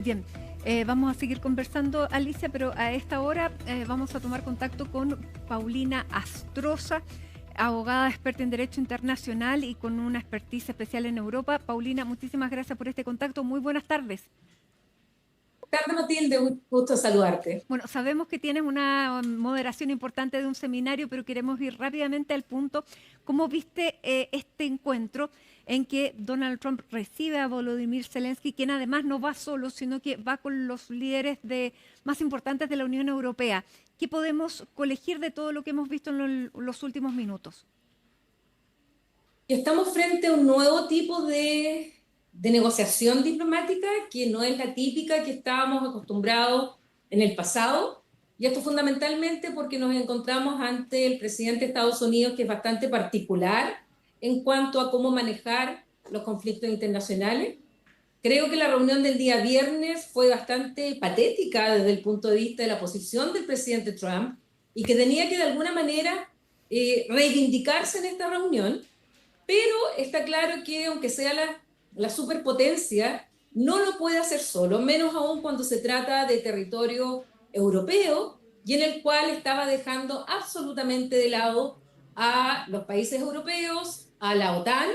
Bien, vamos a seguir conversando, Alicia, pero a esta hora vamos a tomar contacto con Paulina Astroza, abogada experta en Derecho Internacional y con una expertise especial en Europa. Paulina, muchísimas gracias por este contacto. Muy buenas tardes. Tarde, Matilde, un gusto saludarte. Bueno, sabemos que tienes una moderación importante de un seminario, pero queremos ir rápidamente al punto. ¿Cómo viste este encuentro en que Donald Trump recibe a Volodymyr Zelensky, quien además no va solo, sino que va con los líderes más importantes de la Unión Europea? ¿Qué podemos colegir de todo lo que hemos visto en los últimos minutos? Estamos frente a un nuevo tipo de negociación diplomática que no es la típica que estábamos acostumbrados en el pasado. Y esto fundamentalmente porque nos encontramos ante el presidente de Estados Unidos, que es bastante particular en cuanto a cómo manejar los conflictos internacionales. Creo que la reunión del día viernes fue bastante patética desde el punto de vista de la posición del presidente Trump y que tenía que de alguna manera reivindicarse en esta reunión, pero está claro que aunque sea la superpotencia, no lo puede hacer solo, menos aún cuando se trata de territorio europeo y en el cual estaba dejando absolutamente de lado a los países europeos, a la OTAN,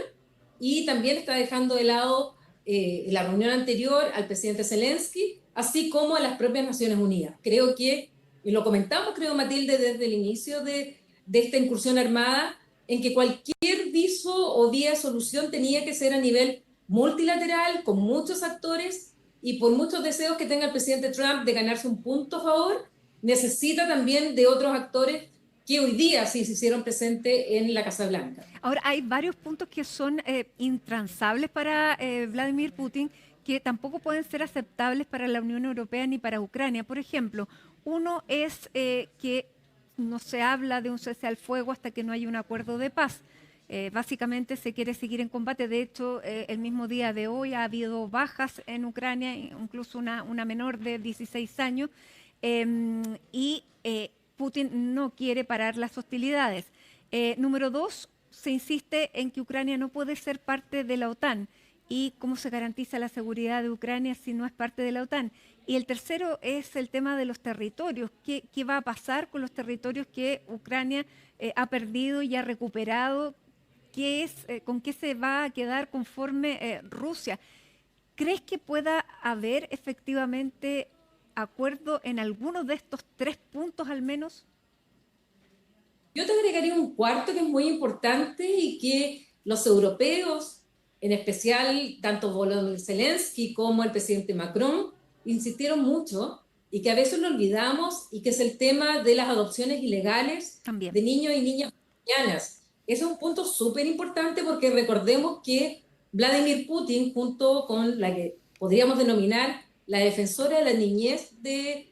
y también está dejando de lado en la reunión anterior al presidente Zelensky, así como a las propias Naciones Unidas. Creo que, y lo comentamos, creo, Matilde, desde el inicio de esta incursión armada, en que cualquier viso o vía de solución tenía que ser a nivel multilateral, con muchos actores, y por muchos deseos que tenga el presidente Trump de ganarse un punto a favor, necesita también de otros actores que hoy día sí se hicieron presentes en la Casa Blanca. Ahora, hay varios puntos que son intransables para Vladimir Putin, que tampoco pueden ser aceptables para la Unión Europea ni para Ucrania. Por ejemplo, uno es que no se habla de un cese al fuego hasta que no haya un acuerdo de paz. Básicamente se quiere seguir en combate. De hecho, el mismo día de hoy ha habido bajas en Ucrania, incluso una menor de 16 años, y Putin no quiere parar las hostilidades. Número dos, se insiste en que Ucrania no puede ser parte de la OTAN y cómo se garantiza la seguridad de Ucrania si no es parte de la OTAN. Y el tercero es el tema de los territorios. ¿Qué va a pasar con los territorios que Ucrania ha perdido y ha recuperado? ¿Con qué se va a quedar conforme Rusia? ¿Crees que pueda haber efectivamente acuerdo en algunos de estos tres puntos al menos? Yo te agregaría un cuarto que es muy importante y que los europeos, en especial tanto Volodymyr Zelensky como el presidente Macron, insistieron mucho y que a veces lo olvidamos, y que es el tema de las adopciones ilegales También. de niños y niñas ucranianas. Ese es un punto súper importante porque recordemos que Vladimir Putin, junto con la que podríamos denominar la defensora de la niñez de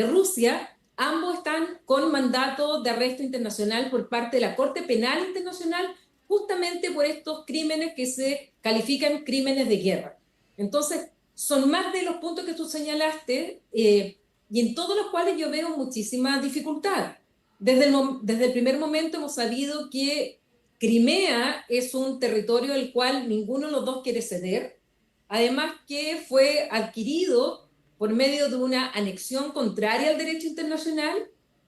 Rusia, ambos están con mandato de arresto internacional por parte de la Corte Penal Internacional, justamente por estos crímenes que se califican crímenes de guerra. Entonces, son más de los puntos que tú señalaste, y en todos los cuales yo veo muchísima dificultad. Desde el primer momento hemos sabido que Crimea es un territorio del cual ninguno de los dos quiere ceder, además que fue adquirido por medio de una anexión contraria al derecho internacional.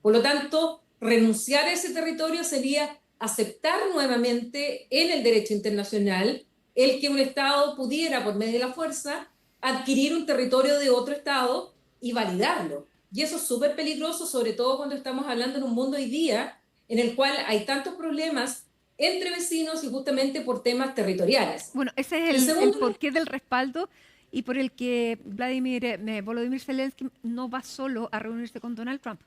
Por lo tanto, renunciar a ese territorio sería aceptar nuevamente en el derecho internacional el que un Estado pudiera, por medio de la fuerza, adquirir un territorio de otro Estado y validarlo. Y eso es súper peligroso, sobre todo cuando estamos hablando en un mundo hoy día en el cual hay tantos problemas entre vecinos y justamente por temas territoriales. Bueno, ese es El el segundo, porqué del respaldo y por el que Volodymyr Zelensky no va solo a reunirse con Donald Trump.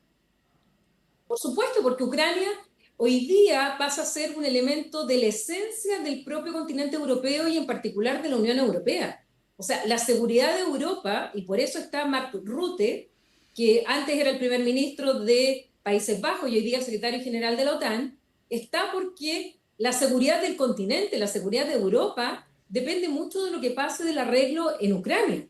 por supuesto, porque Ucrania hoy día pasa a ser un elemento de la esencia del propio continente europeo y en particular de la Unión Europea. O sea, la seguridad de Europa, y por eso está Mark Rutte, que antes era el primer ministro de Países Bajos y hoy día el secretario general de la OTAN, está porque la seguridad del continente, la seguridad de Europa, depende mucho de lo que pase del arreglo en Ucrania.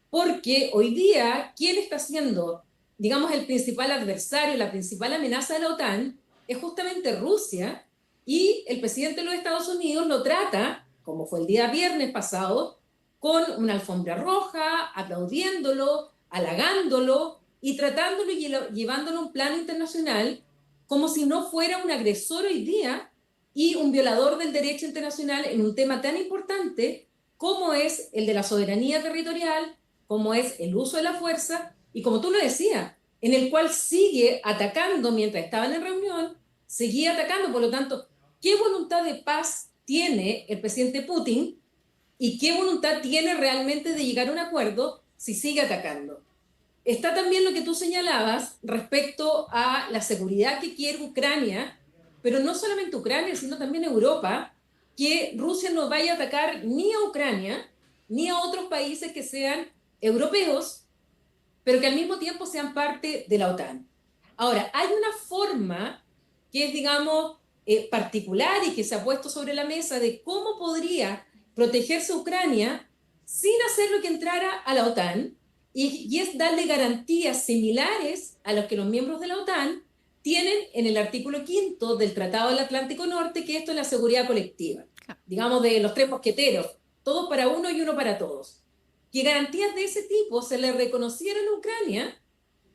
Porque hoy día, ¿quién está siendo, digamos, el principal adversario, la principal amenaza de la OTAN? Es justamente Rusia, y el presidente de los Estados Unidos lo trata, como fue el día viernes pasado, con una alfombra roja, aplaudiéndolo, halagándolo y tratándolo y llevándolo a un plano internacional como si no fuera un agresor hoy día y un violador del derecho internacional en un tema tan importante como es el de la soberanía territorial, como es el uso de la fuerza y como tú lo decías, en el cual sigue atacando mientras estaban en reunión, seguía atacando. Por lo tanto, ¿qué voluntad de paz tiene el presidente Putin y qué voluntad tiene realmente de llegar a un acuerdo si sigue atacando? Está también lo que tú señalabas respecto a la seguridad que quiere Ucrania, pero no solamente Ucrania, sino también Europa, que Rusia no vaya a atacar ni a Ucrania ni a otros países que sean europeos, pero que al mismo tiempo sean parte de la OTAN. Ahora, hay una forma que es, digamos, particular y que se ha puesto sobre la mesa de cómo podría protegerse Ucrania sin hacer lo que entrara a la OTAN, y es darle garantías similares a los que los miembros de la OTAN tienen en el artículo 5 del Tratado del Atlántico Norte, que esto es la seguridad colectiva, digamos, de los tres mosqueteros, todos para uno y uno para todos. Que garantías de ese tipo se le reconocieran a Ucrania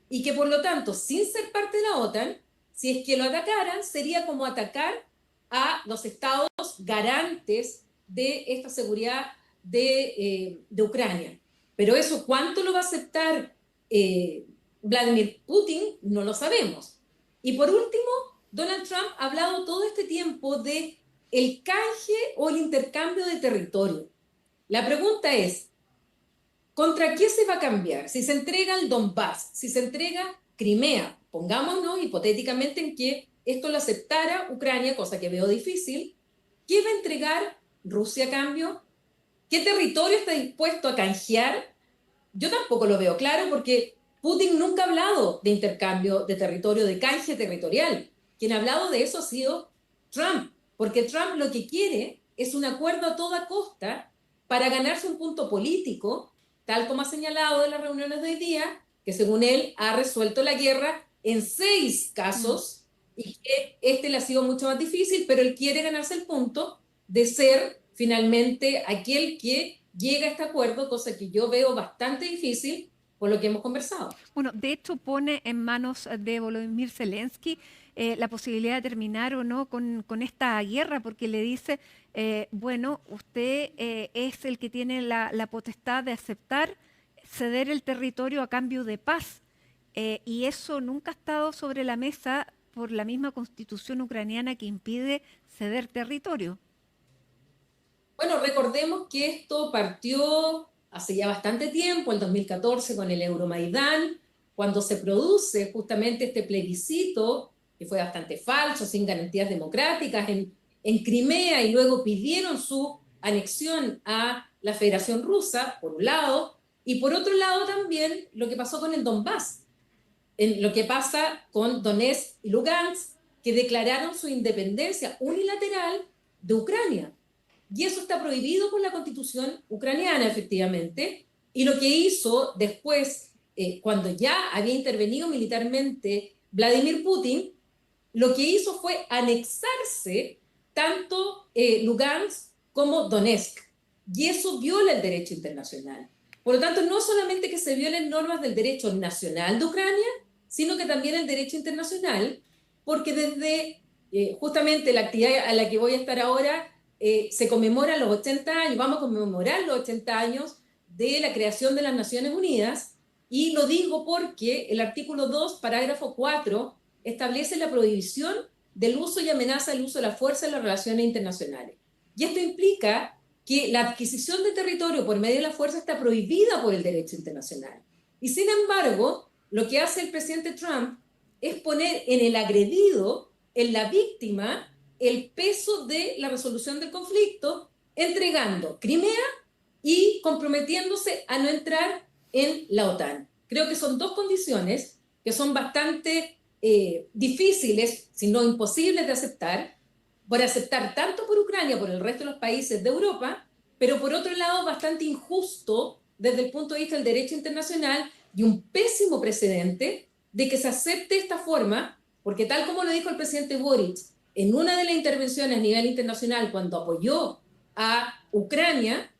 y que por lo tanto, sin ser parte de la OTAN, si es que lo atacaran, sería como atacar a los estados garantes de esta seguridad de Ucrania. Pero eso, ¿cuánto lo va a aceptar Vladimir Putin? No lo sabemos. Y por último, Donald Trump ha hablado todo este tiempo de el canje o el intercambio de territorio. La pregunta es, ¿contra qué se va a cambiar? Si se entrega el Donbass, si se entrega Crimea, pongámonos hipotéticamente en que esto lo aceptara Ucrania, cosa que veo difícil, ¿qué va a entregar Rusia a cambio? ¿Qué territorio está dispuesto a canjear? Yo tampoco lo veo claro porque Putin nunca ha hablado de intercambio de territorio, de canje territorial. Quien ha hablado de eso ha sido Trump, porque Trump lo que quiere es un acuerdo a toda costa para ganarse un punto político, tal como ha señalado en las reuniones de hoy día, que según él ha resuelto la guerra en 6 casos y que este le ha sido mucho más difícil, pero él quiere ganarse el punto de ser finalmente aquel que llega a este acuerdo, cosa que yo veo bastante difícil por lo que hemos conversado. Bueno, de hecho pone en manos de Volodymyr Zelensky la posibilidad de terminar o no con esta guerra, porque le dice, bueno, usted es el que tiene la potestad de aceptar ceder el territorio a cambio de paz. Y eso nunca ha estado sobre la mesa por la misma constitución ucraniana que impide ceder territorio. Bueno, recordemos que esto partió hace ya bastante tiempo, el 2014, con el Euromaidán, cuando se produce justamente este plebiscito, que fue bastante falso, sin garantías democráticas, en Crimea, y luego pidieron su anexión a la Federación Rusa, por un lado, y por otro lado también lo que pasó con el Donbass, en lo que pasa con Donetsk y Lugansk, que declararon su independencia unilateral de Ucrania. Y eso está prohibido por la constitución ucraniana, efectivamente. Y lo que hizo después, cuando ya había intervenido militarmente Vladimir Putin, lo que hizo fue anexarse tanto Lugansk como Donetsk. Y eso viola el derecho internacional. Por lo tanto, no solamente que se violen normas del derecho nacional de Ucrania, sino que también el derecho internacional, porque desde justamente la actividad a la que voy a estar ahora, se conmemoran los 80 años, vamos a conmemorar los 80 años de la creación de las Naciones Unidas, y lo digo porque el artículo 2, parágrafo 4, establece la prohibición del uso y amenaza del uso de la fuerza en las relaciones internacionales. Y esto implica que la adquisición de territorio por medio de la fuerza está prohibida por el derecho internacional. Y sin embargo, lo que hace el presidente Trump es poner en el agredido, en la víctima, el peso de la resolución del conflicto, entregando Crimea y comprometiéndose a no entrar en la OTAN. Creo que son dos condiciones que son bastante difíciles, si no imposibles de aceptar, por aceptar tanto por Ucrania, por el resto de los países de Europa, pero por otro lado bastante injusto desde el punto de vista del derecho internacional y un pésimo precedente de que se acepte esta forma, porque tal como lo dijo el presidente Boric en una de las intervenciones a nivel internacional cuando apoyó a Ucrania,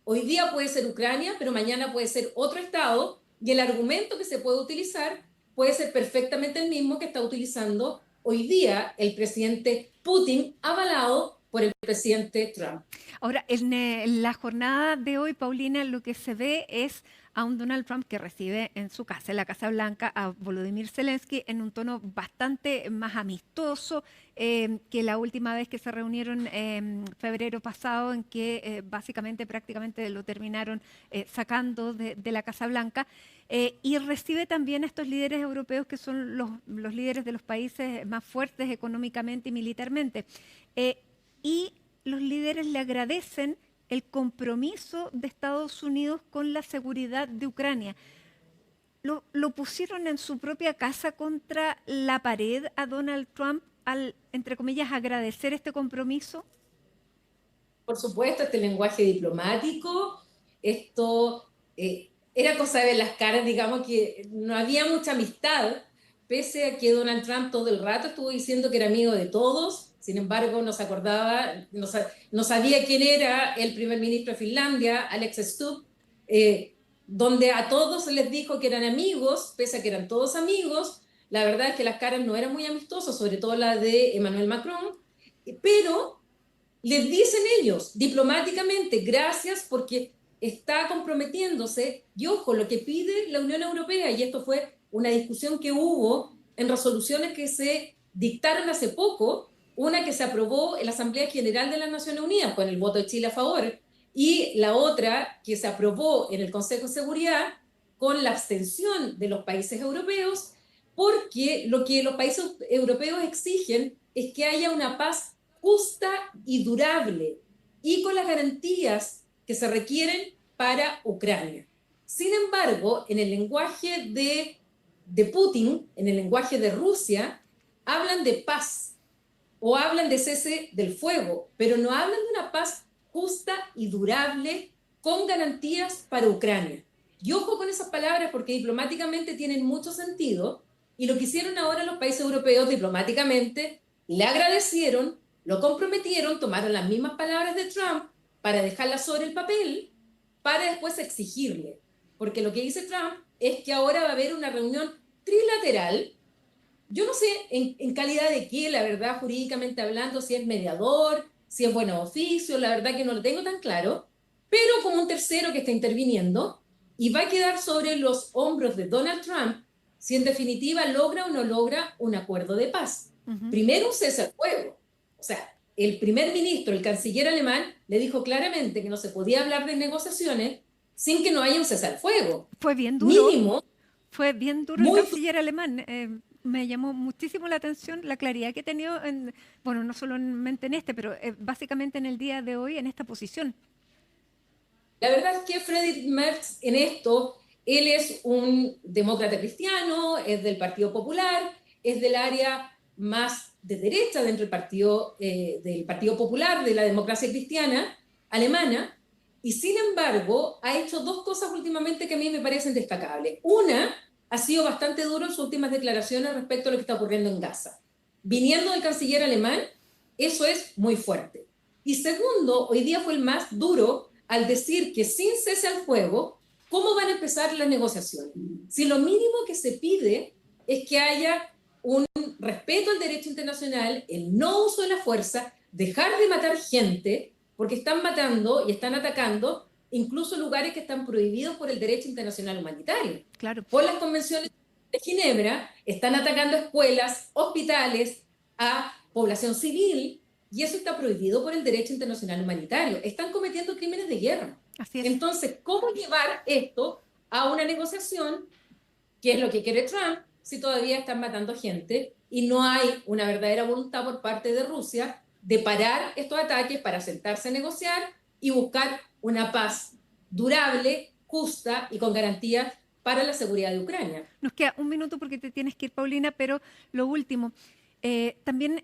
Hoy día puede ser Ucrania, pero mañana puede ser otro Estado, y el argumento que se puede utilizar puede ser perfectamente el mismo que está utilizando hoy día el presidente Putin, avalado por el presidente Trump. Ahora, en la jornada de hoy, Paulina, lo que se ve es a un Donald Trump que recibe en su casa, en la Casa Blanca, a Volodymyr Zelensky en un tono bastante más amistoso que la última vez que se reunieron en febrero pasado, en que básicamente prácticamente lo terminaron sacando de la Casa Blanca. Y recibe también a estos líderes europeos que son los líderes de los países más fuertes económicamente y militarmente. Y los líderes le agradecen el compromiso de Estados Unidos con la seguridad de Ucrania. Lo pusieron en su propia casa contra la pared a Donald Trump al, entre comillas, agradecer este compromiso. Por supuesto, este lenguaje diplomático, esto era cosa de ver las caras, digamos que no había mucha amistad, pese a que Donald Trump todo el rato estuvo diciendo que era amigo de todos. Sin embargo, no se acordaba, no sabía quién era el primer ministro de Finlandia, Alex Stubb, donde a todos les dijo que eran amigos, pese a que eran todos amigos. La verdad es que las caras no eran muy amistosas, sobre todo la de Emmanuel Macron, pero les dicen ellos diplomáticamente gracias porque está comprometiéndose. Y ojo, lo que pide la Unión Europea, y esto fue una discusión que hubo en resoluciones que se dictaron hace poco, una que se aprobó en la Asamblea General de las Naciones Unidas con el voto de Chile a favor, y la otra que se aprobó en el Consejo de Seguridad con la abstención de los países europeos, porque lo que los países europeos exigen es que haya una paz justa y durable y con las garantías que se requieren para Ucrania. Sin embargo, en el lenguaje de Putin, en el lenguaje de Rusia, hablan de paz o hablan de cese del fuego, pero no hablan de una paz justa y durable con garantías para Ucrania. Y ojo con esas palabras porque diplomáticamente tienen mucho sentido, y lo que hicieron ahora los países europeos diplomáticamente, le agradecieron, lo comprometieron, tomaron las mismas palabras de Trump para dejarlas sobre el papel, para después exigirle. Porque lo que dice Trump es que ahora va a haber una reunión trilateral. Yo no sé en calidad de qué, la verdad, jurídicamente hablando, si es mediador, si es bueno oficio, la verdad que no lo tengo tan claro, pero como un tercero que está interviniendo, y va a quedar sobre los hombros de Donald Trump si en definitiva logra o no logra un acuerdo de paz. Ujú. Primero un cese al fuego. O sea, el primer ministro, el canciller alemán, le dijo claramente que no se podía hablar de negociaciones sin que no haya un cese al fuego. Fue bien duro, Mínimo, fue bien duro el muy canciller alemán. Me llamó muchísimo la atención la claridad que ha tenido, bueno, no solamente en este, pero básicamente en el día de hoy en esta posición. La verdad es que Friedrich Merz en esto, él es un demócrata cristiano, es del Partido Popular, es del área más de derecha dentro del Partido Popular, de la democracia cristiana alemana, y sin embargo ha hecho dos cosas últimamente que a mí me parecen destacables. Una, ha sido bastante duro en sus últimas declaraciones respecto a lo que está ocurriendo en Gaza. Viniendo del canciller alemán, eso es muy fuerte. Y segundo, hoy día fue el más duro al decir que sin cese al fuego, ¿cómo van a empezar las negociaciones? Si lo mínimo que se pide es que haya un respeto al derecho internacional, el no uso de la fuerza, dejar de matar gente, porque están matando y están atacando incluso lugares que están prohibidos por el derecho internacional humanitario. Claro. Por las convenciones de Ginebra, están atacando escuelas, hospitales, a población civil, y eso está prohibido por el derecho internacional humanitario. Están cometiendo crímenes de guerra. Así es. Entonces, ¿cómo llevar esto a una negociación, que es lo que quiere Trump, si todavía están matando gente y no hay una verdadera voluntad por parte de Rusia de parar estos ataques para sentarse a negociar y buscar una paz durable, justa y con garantías para la seguridad de Ucrania? Nos queda un minuto porque te tienes que ir, Paulina, pero lo último, también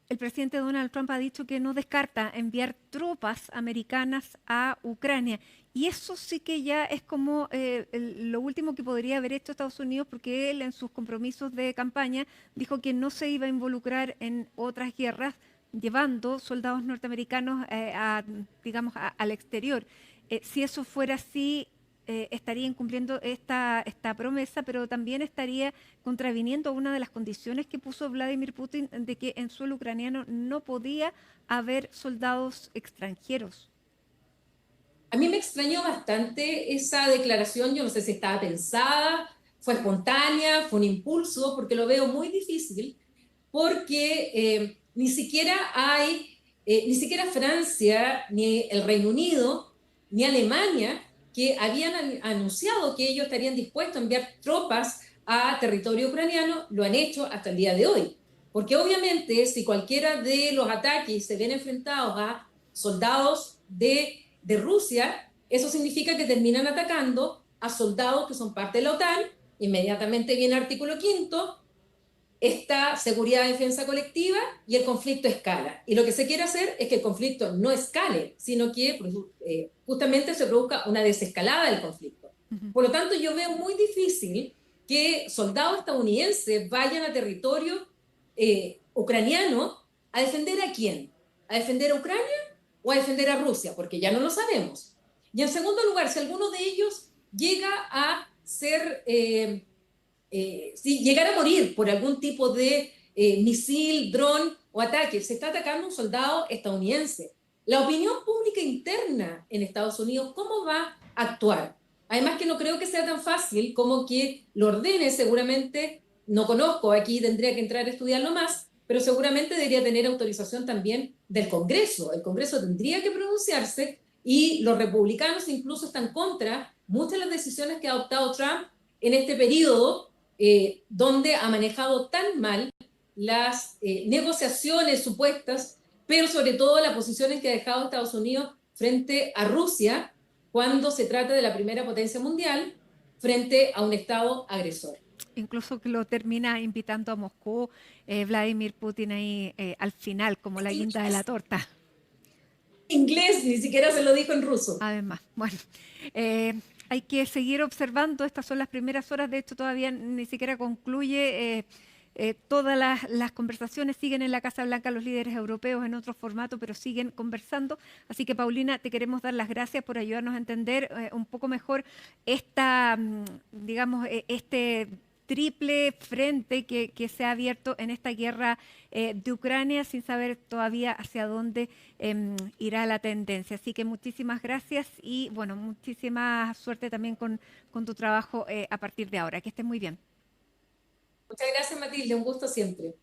el presidente Donald Trump ha dicho que no descarta enviar tropas americanas a Ucrania. Y eso sí que ya es como lo último que podría haber hecho Estados Unidos, porque él en sus compromisos de campaña dijo que no se iba a involucrar en otras guerras llevando soldados norteamericanos digamos, al exterior. Si eso fuera así, estaría incumpliendo esta promesa, pero también estaría contraviniendo una de las condiciones que puso Vladimir Putin de que en suelo ucraniano no podía haber soldados extranjeros. A mí me extrañó bastante esa declaración, yo no sé si estaba pensada, fue espontánea, fue un impulso, porque lo veo muy difícil, porque ni siquiera Francia, ni el Reino Unido, ni Alemania, que habían anunciado que ellos estarían dispuestos a enviar tropas a territorio ucraniano, lo han hecho hasta el día de hoy. Porque obviamente si cualquiera de los ataques se ven enfrentados a soldados de Rusia, eso significa que terminan atacando a soldados que son parte de la OTAN, inmediatamente viene el artículo quinto, esta seguridad de defensa colectiva y el conflicto escala. Y lo que se quiere hacer es que el conflicto no escale, sino que justamente se produzca una desescalada del conflicto. Ujú. Por lo tanto, yo veo muy difícil que soldados estadounidenses vayan a territorio ucraniano a defender ¿a quién? ¿A defender a Ucrania o a defender a Rusia? Porque ya no lo sabemos. Y en segundo lugar, si alguno de ellos llega a ser si llegara a morir por algún tipo de misil, dron o ataque, se está atacando a un soldado estadounidense. La opinión pública interna en Estados Unidos, ¿cómo va a actuar? Además que no creo que sea tan fácil como que lo ordene, seguramente, no conozco, aquí tendría que entrar a estudiarlo más, pero seguramente debería tener autorización también del Congreso. El Congreso tendría que pronunciarse y los republicanos incluso están contra muchas de las decisiones que ha adoptado Trump en este periodo donde ha manejado tan mal las negociaciones supuestas, pero sobre todo las posiciones que ha dejado Estados Unidos frente a Rusia cuando se trata de la primera potencia mundial frente a un Estado agresor. Incluso que lo termina invitando a Moscú, Vladimir Putin ahí al final, como la guinda de la torta. Inglés, ni siquiera se lo dijo en ruso. Además, bueno, eh, hay que seguir observando. Estas son las primeras horas, de hecho todavía ni siquiera concluye. Todas las conversaciones siguen en la Casa Blanca, los líderes europeos en otro formato, pero siguen conversando. Así que, Paulina, te queremos dar las gracias por ayudarnos a entender un poco mejor digamos, este triple frente que se ha abierto en esta guerra de Ucrania sin saber todavía hacia dónde irá la tendencia. Así que muchísimas gracias y bueno, muchísima suerte también con tu trabajo a partir de ahora. Que estés muy bien. Muchas gracias, Matilde, un gusto siempre.